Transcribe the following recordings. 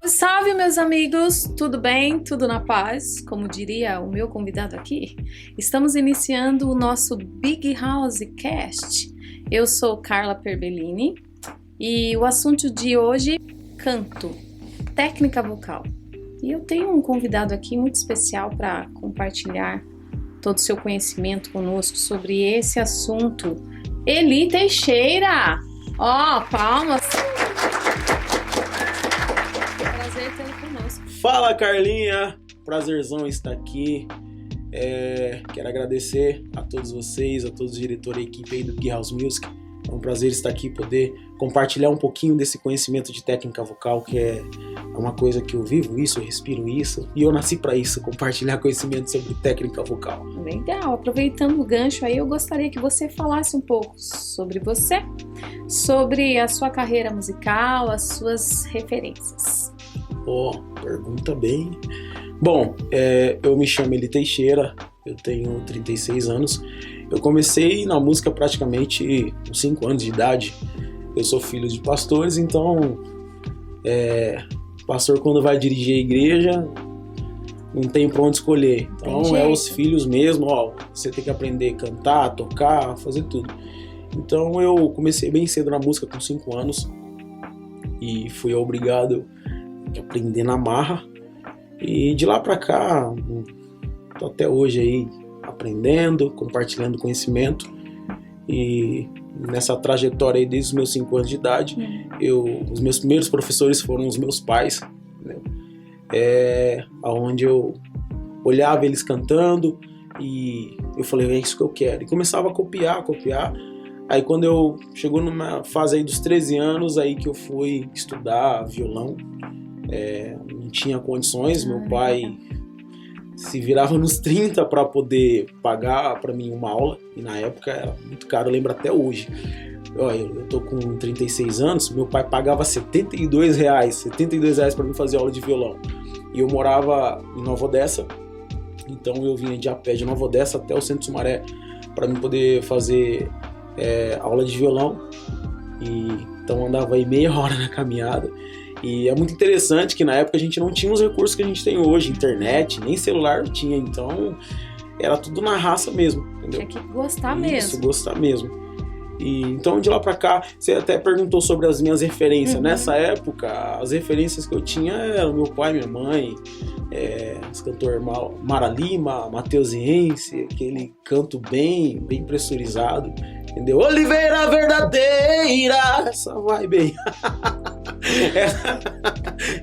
Salve, meus amigos! Tudo bem? Tudo na paz? Como diria o meu convidado aqui, estamos iniciando o nosso Big House Cast. Eu sou Carla Perbellini e o assunto de hoje é canto, técnica vocal. E eu tenho um convidado aqui muito especial para compartilhar todo o seu conhecimento conosco sobre esse assunto. Eli Teixeira! Ó, palmas! Prazer tê-lo conosco. Fala, Carlinha! Prazerzão estar aqui. Quero agradecer a todos vocês, a todos os diretores e equipe aí do Big House Music. É um prazer estar aqui, poder compartilhar um pouquinho desse conhecimento de técnica vocal, que é uma coisa que eu vivo isso, eu respiro isso, e eu nasci para isso, compartilhar conhecimento sobre técnica vocal. Legal, aproveitando o gancho aí, eu gostaria que você falasse um pouco sobre você, sobre a sua carreira musical, as suas referências. Pergunta bem... Bom, eu me chamo Eli Teixeira, eu tenho 36 anos. Eu comecei na música praticamente com 5 anos de idade. Eu sou filho de pastores, então pastor, quando vai dirigir a igreja, não tem pra onde escolher. Então é os filhos mesmo, você tem que aprender a cantar, tocar, fazer tudo. Então eu comecei bem cedo na música, com 5 anos, e fui obrigado a aprender na marra. E de lá pra cá, tô até hoje aí aprendendo, compartilhando conhecimento. E nessa trajetória aí, desde os meus 5 anos de idade, os meus primeiros professores foram os meus pais, né? Onde eu olhava eles cantando e eu falei, é isso que eu quero. E começava a copiar. Aí quando eu chegou numa fase aí dos 13 anos, aí que eu fui estudar violão. Não tinha condições, meu pai se virava nos 30 para poder pagar para mim uma aula, e na época era muito caro, eu lembro até hoje. Eu tô com 36 anos, meu pai pagava R$72 para mim fazer aula de violão, e eu morava em Nova Odessa, então eu vinha de a pé de Nova Odessa até o Centro Sumaré para mim poder fazer aula de violão, e então andava aí meia hora na caminhada. E é muito interessante que na época a gente não tinha os recursos que a gente tem hoje, internet, nem celular tinha, então era tudo na raça mesmo, entendeu? Tinha que gostar Isso, mesmo. Gostar mesmo. E então de lá pra cá, você até perguntou sobre as minhas referências. Nessa época, as referências que eu tinha eram meu pai, minha mãe, os cantores Mara Lima, Mateusiense, aquele canto bem pressurizado, entendeu? Oliveira Verdadeira, essa vai bem.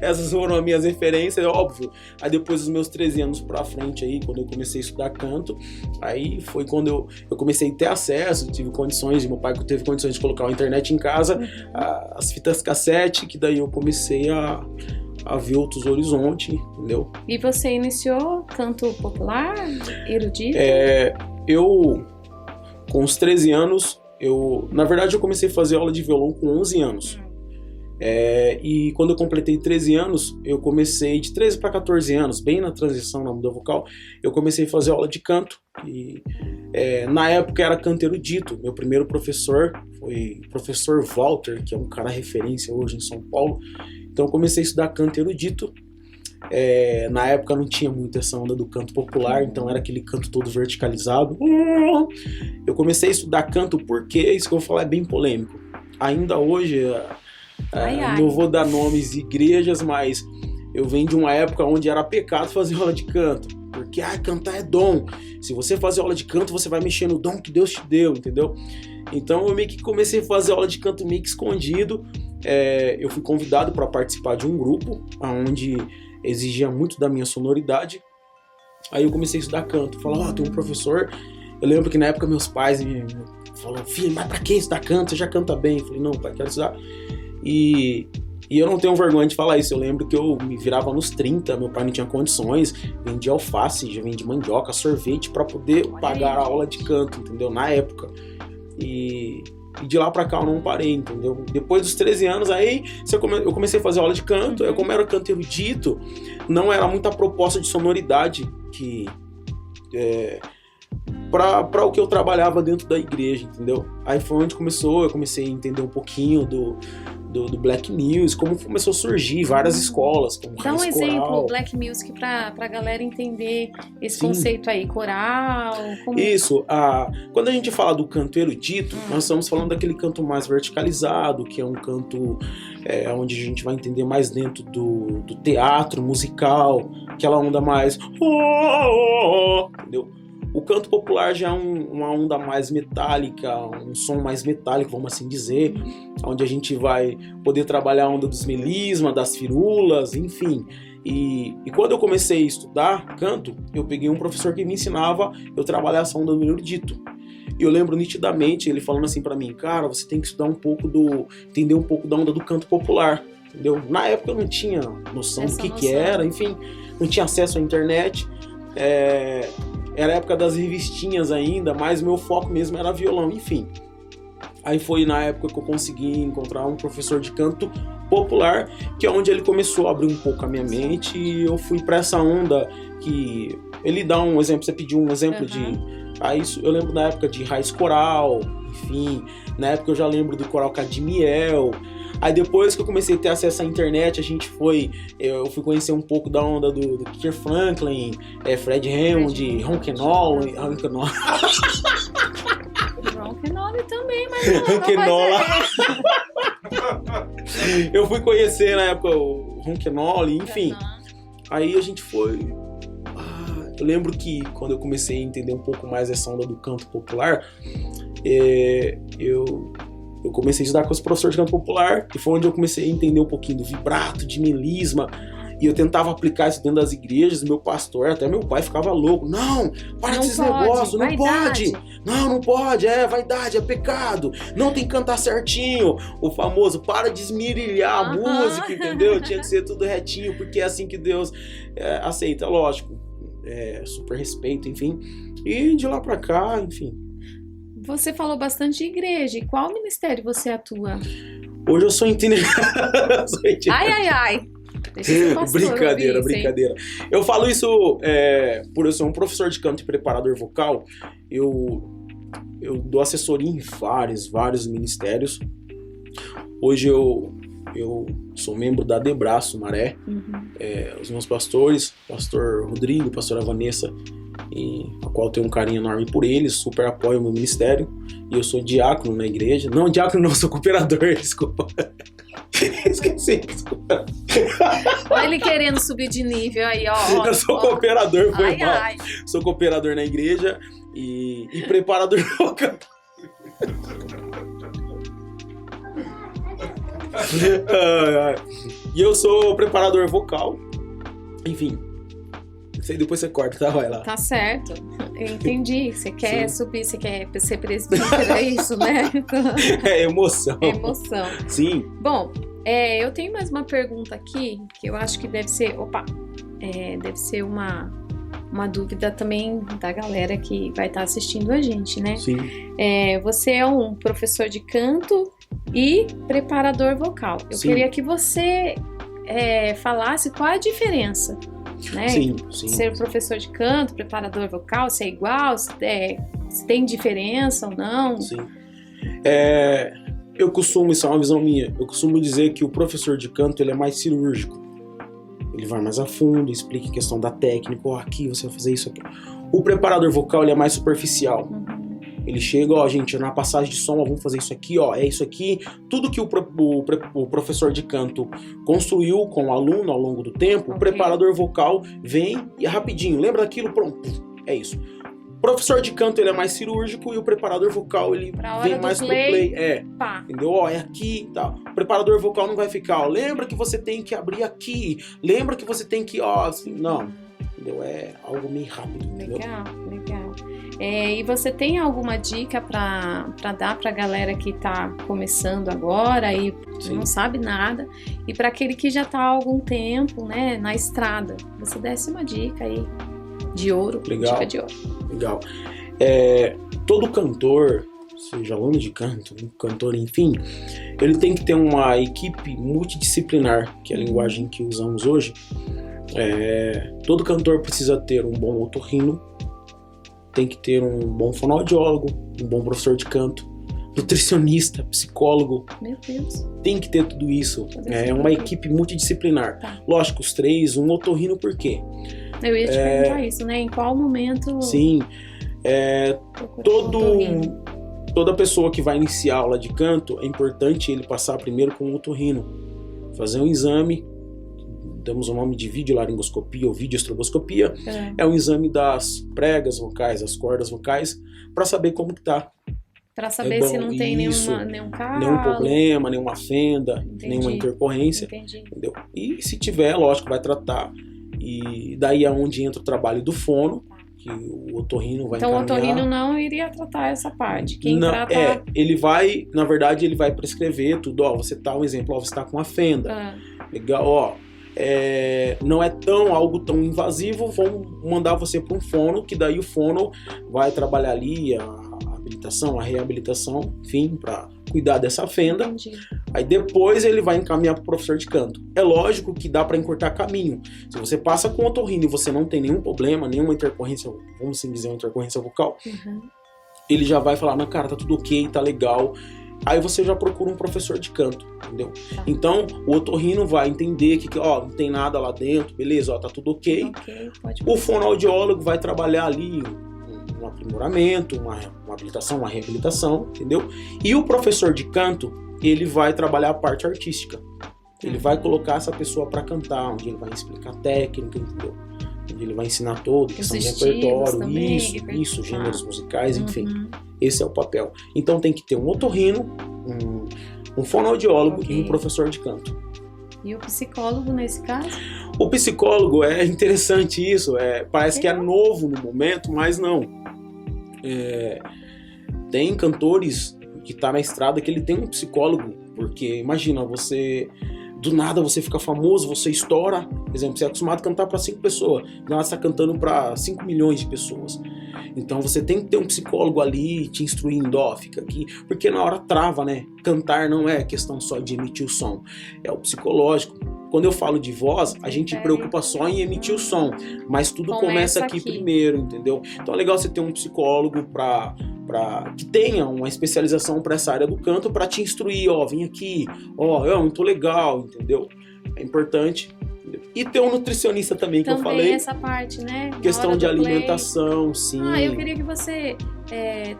Essas foram as minhas referências, óbvio. Aí depois dos meus 13 anos pra frente, aí, quando eu comecei a estudar canto, aí foi quando eu comecei a ter acesso, tive condições, meu pai teve condições de colocar a internet em casa, as fitas cassete, que daí eu comecei a ver outros horizontes, entendeu? E você iniciou canto popular, erudito? Eu, com os 13 anos, na verdade eu comecei a fazer aula de violão com 11 anos. E quando eu completei 13 anos, eu comecei de 13 para 14 anos, bem na transição na muda vocal, eu comecei a fazer aula de canto. E na época era canto erudito. Meu primeiro professor foi o professor Walter, que é um cara referência hoje em São Paulo. Então eu comecei a estudar canto erudito. Na época não tinha muito essa onda do canto popular, então era aquele canto todo verticalizado. Eu comecei a estudar canto porque, isso que eu vou falar é bem polêmico. Ainda hoje... não vou dar nomes de igrejas, mas eu venho de uma época onde era pecado fazer aula de canto, porque cantar é dom. Se você fazer aula de canto, você vai mexer no dom que Deus te deu, entendeu? Então eu meio que comecei a fazer aula de canto meio que escondido. Eu fui convidado para participar de um grupo onde exigia muito da minha sonoridade. Aí eu comecei a estudar canto. Falava, tem um professor. Eu lembro que na época meus pais me falaram, filho, mas pra que estudar canto? Você já canta bem. Eu falei, não, pai, quero estudar. E eu não tenho vergonha de falar isso. Eu lembro que eu me virava nos 30, meu pai não tinha condições, vendia alface, já vendia mandioca, sorvete para poder pagar a aula de canto, entendeu? Na época. E de lá pra cá eu não parei, entendeu? Depois dos 13 anos aí, eu comecei a fazer aula de canto. Como era canto erudito, não era muita proposta de sonoridade que para o que eu trabalhava dentro da igreja, entendeu? Aí foi onde eu comecei a entender um pouquinho do Black Music, como começou a surgir várias escolas, como Dá um Raiz exemplo, Coral. Black Music, pra galera entender esse Sim. conceito aí, coral, como... Isso, quando a gente fala do canto erudito, nós estamos falando daquele canto mais verticalizado, que é um canto onde a gente vai entender mais dentro do teatro musical, aquela onda mais... entendeu? O canto popular já é uma onda mais metálica, um som mais metálico, vamos assim dizer, onde a gente vai poder trabalhar a onda dos melismas, das firulas, enfim. E quando eu comecei a estudar canto, eu peguei um professor que me ensinava eu trabalhar essa onda do erudito. E eu lembro nitidamente ele falando assim pra mim, cara, você tem que estudar entender um pouco da onda do canto popular, entendeu? Na época eu não tinha noção do que era, enfim, não tinha acesso à internet, era a época das revistinhas ainda, mas meu foco mesmo era violão, enfim. Aí foi na época que eu consegui encontrar um professor de canto popular, que é onde ele começou a abrir um pouco a minha mente, e eu fui pra essa onda que... Ele dá um exemplo, você pediu um exemplo de... Aí eu lembro da época de Raiz Coral, enfim, na época eu já lembro do Coral Cadmiel. Aí depois que eu comecei a ter acesso à internet, eu fui conhecer um pouco da onda do Kirk Franklin, Fred Hammond, Ronquenol. Ronquenol também, mas não Ronquenola. Eu fui conhecer na época o Ronquenol, enfim. Aí a gente foi... Eu lembro que quando eu comecei a entender um pouco mais essa onda do canto popular, eu comecei a estudar com os professores de canto popular, e foi onde eu comecei a entender um pouquinho do vibrato, de melisma, e eu tentava aplicar isso dentro das igrejas, meu pastor, até meu pai ficava louco, não, para desses negócios, não pode, não pode, vaidade, é pecado, não tem que cantar certinho, o famoso, para de esmirilhar a música, entendeu? Tinha que ser tudo retinho, porque é assim que Deus aceita, lógico, super respeito, enfim, e de lá pra cá, enfim. Você falou bastante de igreja. E qual ministério você atua? Hoje eu sou itinerante. Ai. Brincadeira. Eu falo isso por eu ser um professor de canto e preparador vocal. Eu dou assessoria em vários ministérios. Hoje eu sou membro da Debraço Maré. Os meus pastores, pastor Rodrigo, pastora Vanessa, a qual eu tenho um carinho enorme por eles, super apoio o meu ministério, e eu sou diácono na igreja. Não, diácono não, sou cooperador, desculpa. Esqueci, desculpa. Olha ele querendo subir de nível aí, ó. Eu sou cooperador, foi mal. Ai. Sou cooperador na igreja e preparador vocal. E eu sou preparador vocal, enfim. Depois você corta, tá? Vai lá. Tá certo. Eu entendi. Você quer subir, você quer ser presbítero, é isso, né? É emoção. Emoção. Sim. Bom, eu tenho mais uma pergunta aqui, que eu acho que deve ser... deve ser uma dúvida também da galera que vai estar assistindo a gente, né? Sim. Você é um professor de canto e preparador vocal. Eu queria que você falasse qual é a diferença, né? Sim. Ser professor de canto, preparador vocal, se é igual, se tem diferença ou não? Sim. Isso é uma visão minha, eu costumo dizer que o professor de canto ele é mais cirúrgico. Ele vai mais a fundo, explica a questão da técnica, aqui você vai fazer isso aqui. O preparador vocal ele é mais superficial. Ele chega, gente, na passagem de som, vamos fazer isso aqui, é isso aqui. Tudo que o professor de canto construiu com o aluno ao longo do tempo, o preparador vocal vem e é rapidinho. Lembra daquilo? Pronto, é isso. O professor de canto ele é mais cirúrgico e o preparador vocal ele vem mais pro play. Entendeu? É aqui e tal. O preparador vocal não vai ficar, lembra que você tem que abrir aqui, lembra que você tem que, assim, não. Entendeu? É algo meio rápido. Legal. E você tem alguma dica para dar para a galera que está começando agora e não sabe nada, e para aquele que já está há algum tempo, né, na estrada? Você desse uma dica aí de ouro. Legal. Dica de ouro. Legal. Todo cantor, seja aluno de canto, cantor, enfim, ele tem que ter uma equipe multidisciplinar, que é a linguagem que usamos hoje. Todo cantor precisa ter um bom otorrino, tem que ter um bom fonoaudiólogo, um bom professor de canto, nutricionista, psicólogo. Meu Deus. Tem que ter tudo isso. É uma equipe multidisciplinar. Tá. Lógico, os 3, um otorrino por quê? Eu ia te perguntar isso, né? Em qual momento... Sim. Toda pessoa que vai iniciar a aula de canto, é importante ele passar primeiro com um otorrino. Fazer um exame, damos o nome de videolaringoscopia ou videoestroboscopia. É um exame das pregas vocais, das cordas vocais, para saber como que tá. Para saber se não tem nenhum calo. Nenhum problema, nenhuma fenda, nenhuma intercorrência. Entendeu? E se tiver, lógico, vai tratar. E daí é onde entra o trabalho do fono, que o otorrino vai encaminhar. Então o otorrino não iria tratar essa parte. Quem não, trata... ele vai, na verdade, ele vai prescrever tudo. Ó, você tá, um exemplo, ó, você tá com uma fenda. Legal, ó. Não é algo tão invasivo, vão mandar você para um fono, que daí o fono vai trabalhar ali a habilitação, a reabilitação, enfim, para cuidar dessa fenda. Entendi. Aí depois ele vai encaminhar para o professor de canto. É lógico que dá para encurtar caminho. Se você passa com o otorrino e você não tem nenhum problema, nenhuma intercorrência, vamos assim dizer, uma intercorrência vocal, ele já vai falar, cara, tá tudo ok, tá legal. Aí você já procura um professor de canto, entendeu? Tá. Então, o otorrino vai entender que, ó, não tem nada lá dentro, beleza, ó, tá tudo ok. O fonoaudiólogo vai trabalhar ali um aprimoramento, uma habilitação, uma reabilitação, entendeu? E o professor de canto, ele vai trabalhar a parte artística. Ele vai colocar essa pessoa para cantar, onde ele vai explicar a técnica, entendeu? Onde ele vai ensinar todo, questão de repertório, também, isso, gêneros musicais, enfim. Esse é o papel. Então tem que ter um otorrino, um fonoaudiólogo e um professor de canto. E o psicólogo nesse caso? O psicólogo, é interessante isso, parece que é novo no momento, mas não. Tem cantores que tá na estrada que ele tem um psicólogo, porque imagina, do nada você fica famoso, você estoura, por exemplo, você é acostumado a cantar para 5 pessoas, do nada você tá cantando para 5 milhões de pessoas. Então você tem que ter um psicólogo ali te instruindo, ó, fica aqui, porque na hora trava, né? Cantar não é questão só de emitir o som, é o psicológico. Quando eu falo de voz, a gente preocupa só em emitir o som, mas tudo começa aqui primeiro, entendeu? Então é legal você ter um psicólogo que tenha uma especialização para essa área do canto, para te instruir, ó, vem aqui, ó, é muito legal, entendeu? É importante. E ter um nutricionista também, que eu falei. Essa parte, né? Questão de alimentação, sim. Eu queria que você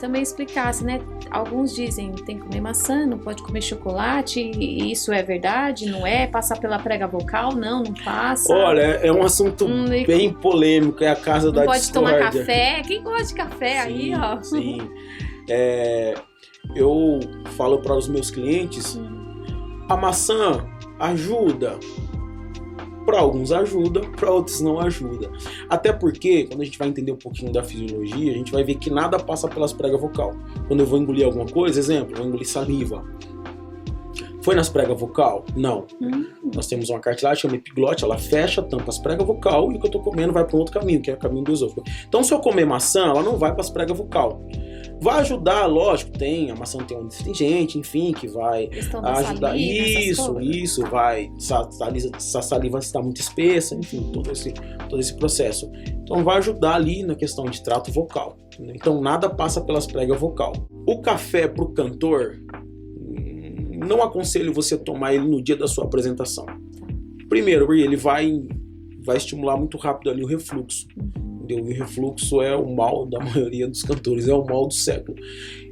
também explicasse, né? Alguns dizem tem que comer maçã, não pode comer chocolate, e isso é verdade, não é? Passar pela prega vocal, não passa. Olha, é um assunto bem polêmico, é a casa da discórdia. Não pode tomar café, quem gosta de café aí, ó? Sim, eu falo para os meus clientes, a maçã ajuda. Para alguns ajuda, para outros não ajuda. Até porque, quando a gente vai entender um pouquinho da fisiologia, a gente vai ver que nada passa pelas pregas vocal. Quando eu vou engolir alguma coisa, exemplo, eu vou engolir saliva. Foi nas pregas vocal? Não. Nós temos uma cartilagem, chama epiglote, ela fecha, tampa as pregas vocal e o que eu tô comendo vai para um outro caminho, que é o caminho do esôfago. Então, se eu comer maçã, ela não vai para as pregas vocal. Vai ajudar, lógico, a maçã tem um astringente, enfim, que vai ajudar. Saliva, isso, vai. Se a saliva está muito espessa, enfim, todo esse processo. Então vai ajudar ali na questão de trato vocal. Então nada passa pelas pregas vocal. O café pro cantor, não aconselho você tomar ele no dia da sua apresentação. Primeiro, ele vai estimular muito rápido ali o refluxo. E o refluxo é o mal da maioria dos cantores, é o mal do século.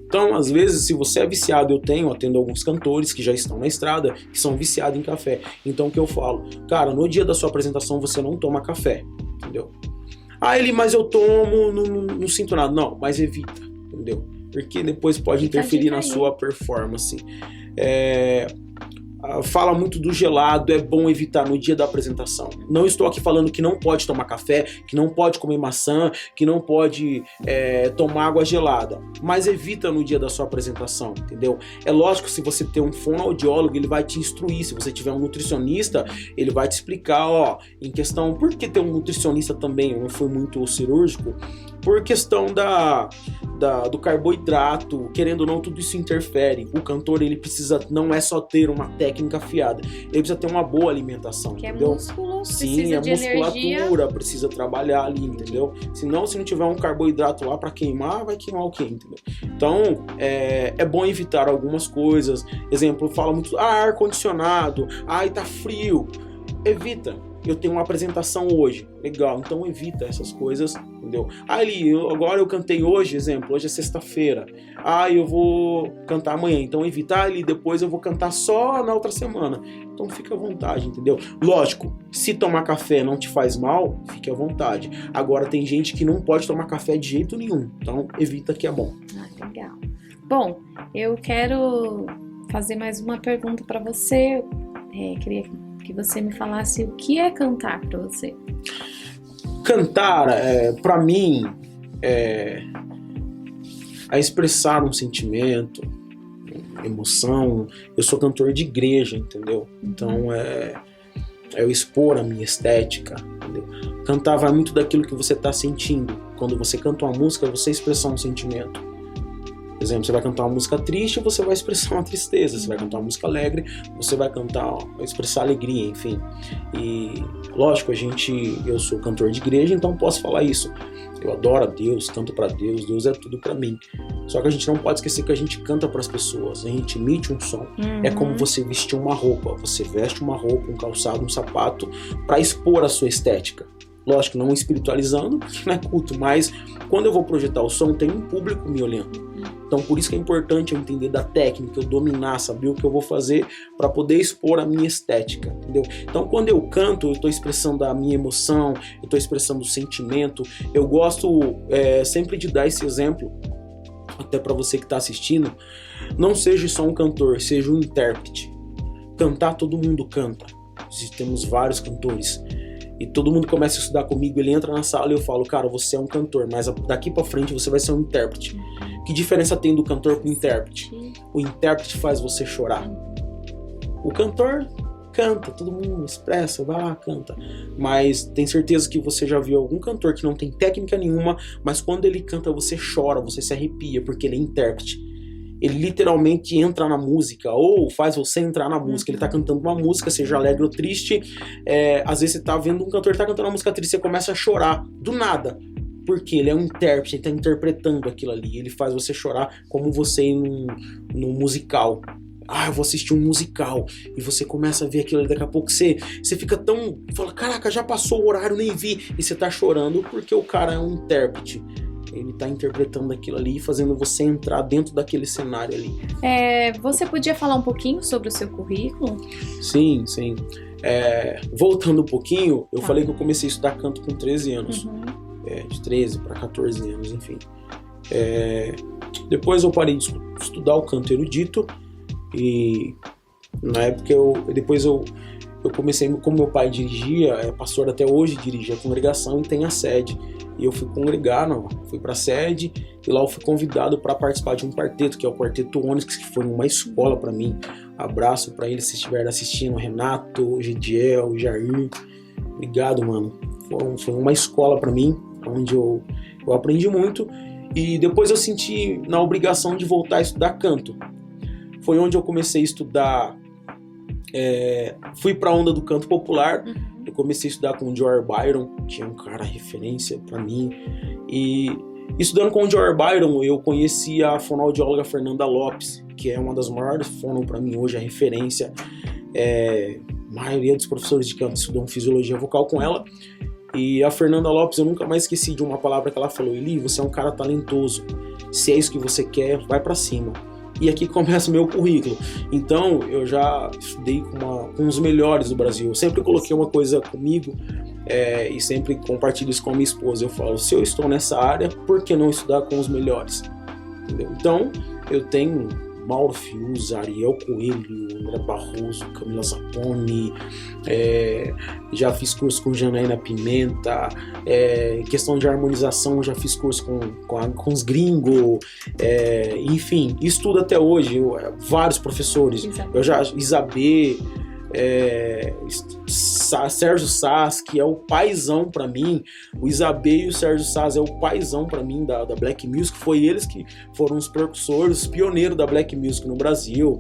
Então, às vezes, se você é viciado, eu atendo alguns cantores que já estão na estrada, que são viciados em café. Então, o que eu falo? Cara, no dia da sua apresentação, você não toma café, entendeu? Mas eu tomo, não sinto nada. Não, mas evita, entendeu? Porque depois pode interferir na sua performance. Fala muito do gelado, é bom evitar no dia da apresentação. Não estou aqui falando que não pode tomar café, que não pode comer maçã, que não pode tomar água gelada, mas evita no dia da sua apresentação, entendeu? É lógico, se você tem um fonoaudiólogo, ele vai te instruir. Se você tiver um nutricionista, ele vai te explicar, ó, em questão, por que ter um nutricionista também? Eu não fui muito cirúrgico, por questão da do carboidrato, querendo ou não, tudo isso interfere. O cantor, ele precisa, não é só ter uma técnica afiada, ele precisa ter uma boa alimentação, que entendeu? É músculo, sim, precisa de musculatura, energia. precisa trabalhar ali, entendeu? Senão, se não tiver um carboidrato lá para queimar, vai queimar o quê, entendeu? Então, é bom evitar algumas coisas. Exemplo, fala muito, ar-condicionado, ai, tá frio. Evita. Eu tenho uma apresentação hoje, legal, então evita essas coisas, entendeu? Agora eu cantei hoje, exemplo, hoje é sexta-feira, eu vou cantar amanhã, então evita, depois eu vou cantar só na outra semana, então fica à vontade, entendeu? Lógico, se tomar café não te faz mal, fique à vontade. Agora tem gente que não pode tomar café de jeito nenhum, então evita, que é bom. Legal. Bom, eu quero fazer mais uma pergunta para você, queria que você me falasse o que é cantar para você. Cantar, para mim, é expressar um sentimento, emoção. Eu sou cantor de igreja, entendeu? Então é eu expor a minha estética, entendeu? Cantar vai muito daquilo que você está sentindo. Quando você canta uma música, você expressa um sentimento. Por exemplo, você vai cantar uma música triste, você vai expressar uma tristeza. Você vai cantar uma música alegre, você vai expressar alegria, enfim. E, lógico, eu sou cantor de igreja, então posso falar isso. Eu adoro a Deus, canto pra Deus, Deus é tudo pra mim. Só que a gente não pode esquecer que a gente canta pras pessoas, a gente emite um som. É como você vestir uma roupa. Você veste uma roupa, um calçado, um sapato, pra expor a sua estética. Lógico, não espiritualizando, porque não é culto, mas quando eu vou projetar o som, tem um público me olhando. Então, por isso que é importante eu entender da técnica, eu dominar, saber o que eu vou fazer para poder expor a minha estética, entendeu? Então, quando eu canto, eu estou expressando a minha emoção, eu estou expressando o sentimento. Eu gosto sempre de dar esse exemplo, até para você que está assistindo. Não seja só um cantor, seja um intérprete. Cantar, todo mundo canta. Temos vários cantores. E todo mundo começa a estudar comigo, ele entra na sala e eu falo, cara, você é um cantor, mas daqui pra frente você vai ser um intérprete. Que diferença tem do cantor pro intérprete? O intérprete faz você chorar. O cantor canta, todo mundo expressa, vai lá, canta. Mas tem certeza que você já viu algum cantor que não tem técnica nenhuma, mas quando ele canta você chora, você se arrepia, porque ele é intérprete. Ele literalmente entra na música, ou faz você entrar na música. Ele tá cantando uma música, seja alegre ou triste. Às vezes você tá vendo um cantor que tá cantando uma música triste, você começa a chorar, do nada. Porque ele é um intérprete, ele tá interpretando aquilo ali. Ele faz você chorar como você ir num musical. Eu vou assistir um musical. E você começa a ver aquilo ali, daqui a pouco você fica tão... Fala, caraca, já passou o horário, nem vi. E você tá chorando porque o cara é um intérprete. Ele tá interpretando aquilo ali, fazendo você entrar dentro daquele cenário ali. Você podia falar um pouquinho sobre o seu currículo? Sim. Voltando um pouquinho, eu falei que eu comecei a estudar canto com 13 anos. De 13 para 14 anos, enfim. Depois eu parei de estudar o canto erudito. E na época eu comecei, como meu pai dirigia, é pastor até hoje, dirige a congregação e tem a sede. E eu fui congregar, fui pra sede, e lá eu fui convidado para participar de um quarteto, que é o Quarteto Ônix, que foi uma escola para mim. Abraço para eles se estiverem assistindo, Renato, Gidiel, Jair. Obrigado, mano. Foi uma escola para mim, onde eu aprendi muito. E depois eu senti na obrigação de voltar a estudar canto. Foi onde eu comecei a estudar. Fui pra onda do canto popular. Eu comecei a estudar com o George Byron, que é um cara referência pra mim. E estudando com o George Byron, eu conheci a fonoaudióloga Fernanda Lopes, que é uma das maiores fono pra mim hoje, a referência. A maioria dos professores de canto estudam fisiologia vocal com ela. E a Fernanda Lopes, eu nunca mais esqueci de uma palavra que ela falou: Eli, você é um cara talentoso. Se é isso que você quer, vai pra cima. E aqui começa o meu currículo. Então, eu já estudei com os melhores do Brasil. Eu sempre coloquei uma coisa comigo e sempre compartilho isso com a minha esposa. Eu falo, se eu estou nessa área, por que não estudar com os melhores? Entendeu? Então, eu tenho Mauro Fiuza, Ariel Coelho, André Barroso, Camila Zapponi, já fiz curso com Janaína Pimenta, questão de harmonização, já fiz curso com os gringos, enfim, estudo até hoje, vários professores, Isabê, Sérgio Saz, que é o paizão pra mim, o Isabê e o Sérgio Saz é o paizão pra mim da Black Music, foi eles que foram os precursores, os pioneiros da Black Music no Brasil.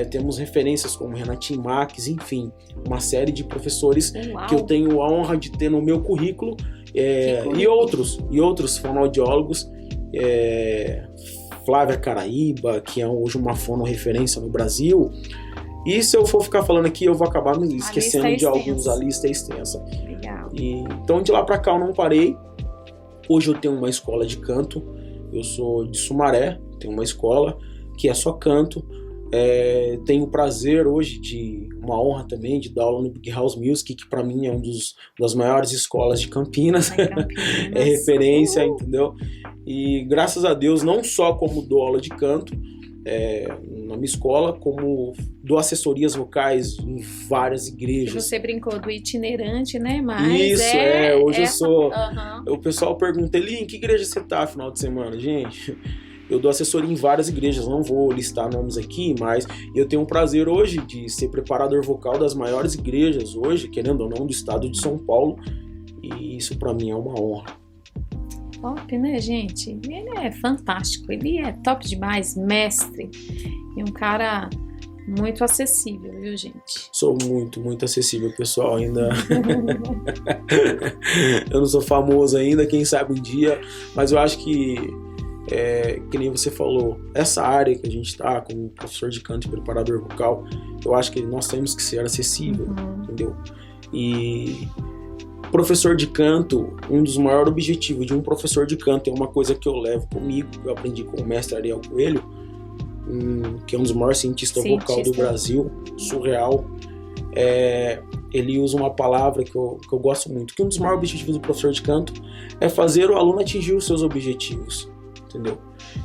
Temos referências como Renatinho Marques, enfim, uma série de professores que eu tenho a honra de ter no meu currículo, e outros fonoaudiólogos, Flávia Caraíba, que é hoje uma fonoreferência no Brasil. E se eu for ficar falando aqui, eu vou acabar me esquecendo de alguns. A lista é extensa. Legal. Então, de lá pra cá, eu não parei. Hoje eu tenho uma escola de canto. Eu sou de Sumaré, tenho uma escola que é só canto. Tenho o prazer hoje, uma honra também, de dar aula no Big House Music, que pra mim é das maiores escolas de Campinas. É referência, entendeu? E graças a Deus, não só como dou aula de canto, na minha escola, como dou assessorias vocais em várias igrejas. Você brincou do itinerante, né? Mas isso, hoje eu sou... O pessoal pergunta, Eli, em que igreja você tá no final de semana? Gente, eu dou assessoria em várias igrejas, não vou listar nomes aqui, mas eu tenho o prazer hoje de ser preparador vocal das maiores igrejas hoje, querendo ou não, do estado de São Paulo, e isso pra mim é uma honra. Top, né, gente? Ele é fantástico, ele é top demais, mestre, e um cara muito acessível, viu, gente? Sou muito, muito acessível, pessoal, ainda. Eu não sou famoso ainda, quem sabe um dia, mas eu acho que nem você falou, essa área que a gente tá, como professor de canto e preparador vocal, eu acho que nós temos que ser acessível, entendeu? E professor de canto, um dos maiores objetivos de um professor de canto é uma coisa que eu levo comigo, que eu aprendi com o mestre Ariel Coelho, que é um dos maiores cientistas vocal do Brasil, surreal. Ele usa uma palavra que eu gosto muito, que um dos maiores objetivos do professor de canto é fazer o aluno atingir os seus objetivos, entendeu?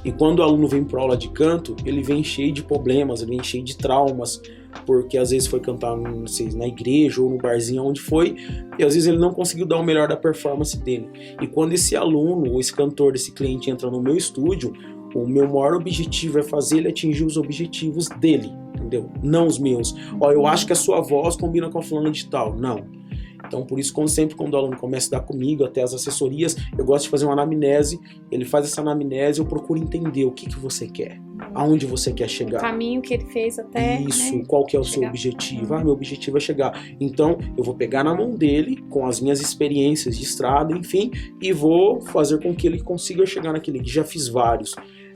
E quando o aluno vem para aula de canto, ele vem cheio de problemas, ele vem cheio de traumas, porque às vezes foi cantar, não sei, na igreja ou no barzinho, onde foi, e às vezes ele não conseguiu dar o melhor da performance dele. E quando esse aluno, ou esse cantor, esse cliente entra no meu estúdio, o meu maior objetivo é fazer ele atingir os objetivos dele, entendeu? Não os meus. Eu acho que a sua voz combina com a fulana de tal. Não. Então, por isso, quando o aluno começa a dar comigo, até as assessorias, eu gosto de fazer uma anamnese. Ele faz essa anamnese, eu procuro entender o que você quer, aonde você quer chegar. O caminho que ele fez até... Isso, né? Qual que é o seu objetivo? Meu objetivo é chegar. Então, eu vou pegar na mão dele, com as minhas experiências de estrada, enfim, e vou fazer com que ele consiga chegar naquele que já fiz vários.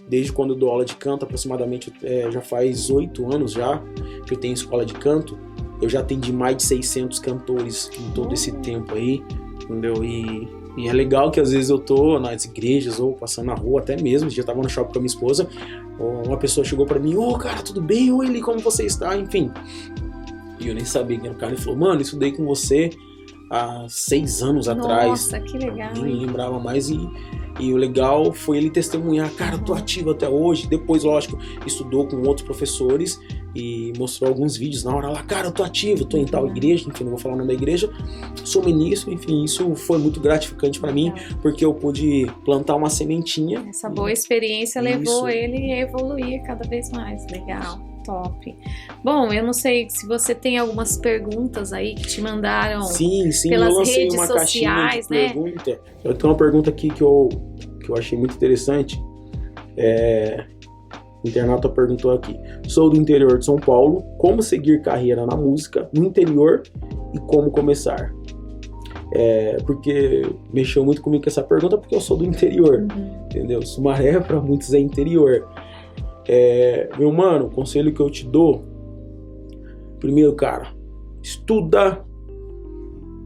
Desde quando eu dou aula de canto, aproximadamente, já faz 8 anos já que eu tenho escola de canto. Eu já atendi mais de 600 cantores em todo esse tempo aí, entendeu? E é legal que às vezes eu tô nas igrejas ou passando na rua, até mesmo, um dia eu tava no shopping com a minha esposa, uma pessoa chegou pra mim, cara, tudo bem? Oi, Eli, como você está? Enfim. E eu nem sabia quem era o cara, ele falou, mano, isso daí com você há 6 anos atrás. Nossa, que legal. Nem lembrava mais e o legal foi ele testemunhar, cara, eu tô ativo até hoje. Depois, lógico, estudou com outros professores e mostrou alguns vídeos na hora lá, cara, eu tô ativo, tô em tal igreja, enfim, não vou falar o nome da igreja, sou ministro, enfim, isso foi muito gratificante pra mim, porque eu pude plantar uma sementinha. Essa boa experiência levou ele a evoluir cada vez mais, legal. Top. Bom, eu não sei se você tem algumas perguntas aí que te mandaram pelas redes uma sociais, caixinha de pergunta. Eu tenho uma pergunta aqui que eu achei muito interessante. O internauta perguntou aqui: sou do interior de São Paulo, como seguir carreira na música no interior e como começar? Porque mexeu muito comigo com essa pergunta, porque eu sou do interior, entendeu? Sumaré para muitos é interior. Meu mano, o conselho que eu te dou, primeiro, cara, estuda,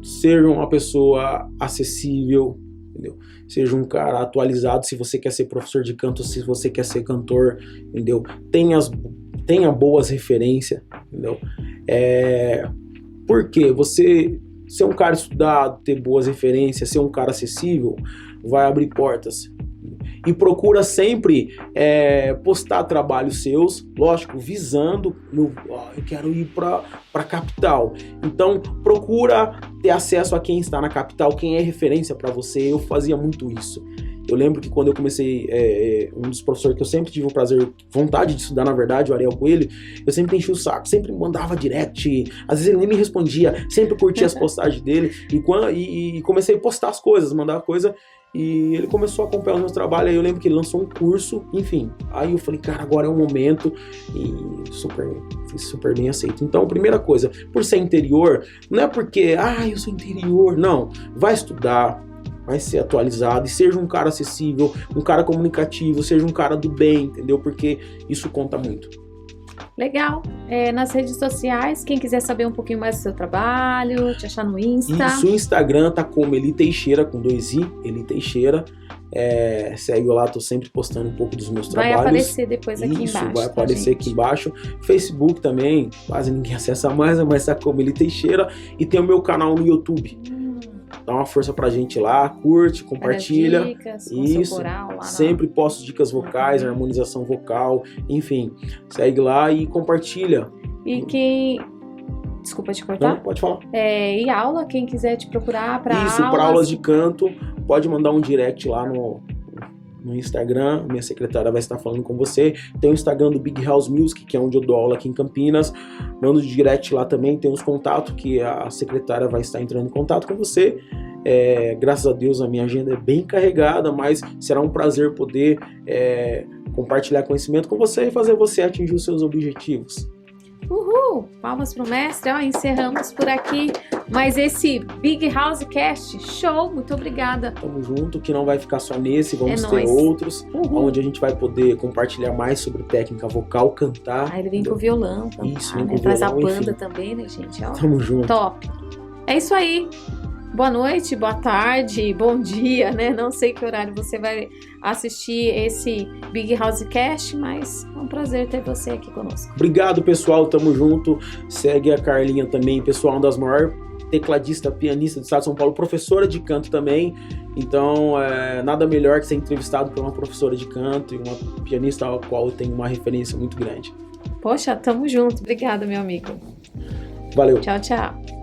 seja uma pessoa acessível, entendeu? Seja um cara atualizado se você quer ser professor de canto, se você quer ser cantor, entendeu? Tenha boas referências, entendeu? Porque você ser um cara estudado, ter boas referências, ser um cara acessível, vai abrir portas. E procura sempre postar trabalhos seus, lógico, visando, eu quero ir para capital. Então, procura ter acesso a quem está na capital, quem é referência para você. Eu fazia muito isso. Eu lembro que quando eu comecei, um dos professores que eu sempre tive o prazer, vontade de estudar, na verdade, o Ariel Coelho, eu sempre enchi o saco, sempre mandava direct, às vezes ele nem me respondia, sempre curtia as postagens dele, e comecei a postar as coisas, mandar coisa, e ele começou a acompanhar os meus trabalhos, aí eu lembro que ele lançou um curso, enfim, aí eu falei, cara, agora é o momento, e fui super bem aceito. Então, primeira coisa, por ser interior, não é porque, eu sou interior, não, vai estudar, vai ser atualizado, e seja um cara acessível, um cara comunicativo, seja um cara do bem, entendeu? Porque isso conta muito. Legal. Nas redes sociais, quem quiser saber um pouquinho mais do seu trabalho, te achar no Insta. Isso, o Instagram tá como Eli Teixeira, com 2 I, Eli Teixeira. Segue lá, tô sempre postando um pouco dos meus trabalhos. Vai aparecer depois aqui embaixo. Isso, vai aparecer aqui embaixo. Facebook também, quase ninguém acessa mais, mas tá como Eli Teixeira. E tem o meu canal no YouTube. Dá uma força pra gente lá, curte, compartilha. Dicas, isso, coral, lá sempre posto dicas vocais, harmonização vocal, enfim. Segue lá e compartilha. E quem... Desculpa te cortar. Não, pode falar. E aula, quem quiser te procurar para aulas. Isso, para aulas de canto, pode mandar um direct lá no Instagram, minha secretária vai estar falando com você. Tem o Instagram do Big House Music, que é onde eu dou aula aqui em Campinas. Manda o direct lá também, tem os contatos que a secretária vai estar entrando em contato com você. Graças a Deus a minha agenda é bem carregada, mas será um prazer poder compartilhar conhecimento com você e fazer você atingir os seus objetivos. Uhul! Palmas pro mestre. Encerramos por aqui mais esse Big House Cast. Show! Muito obrigada. Tamo junto, que não vai ficar só nesse, vamos ter outros, onde a gente vai poder compartilhar mais sobre técnica vocal, cantar. Ele vem com violão, isso, né? Traz a banda também, né, gente? Tamo junto. Top! É isso aí. Boa noite, boa tarde, bom dia, né? Não sei que horário você vai assistir esse Big House Cast, mas é um prazer ter você aqui conosco. Obrigado, pessoal, tamo junto. Segue a Carlinha também, pessoal, uma das maiores tecladista, pianista do estado de São Paulo, professora de canto também. Então, nada melhor que ser entrevistado por uma professora de canto e uma pianista ao qual eu tenho uma referência muito grande. Poxa, tamo junto. Obrigada, meu amigo. Valeu. Tchau, tchau.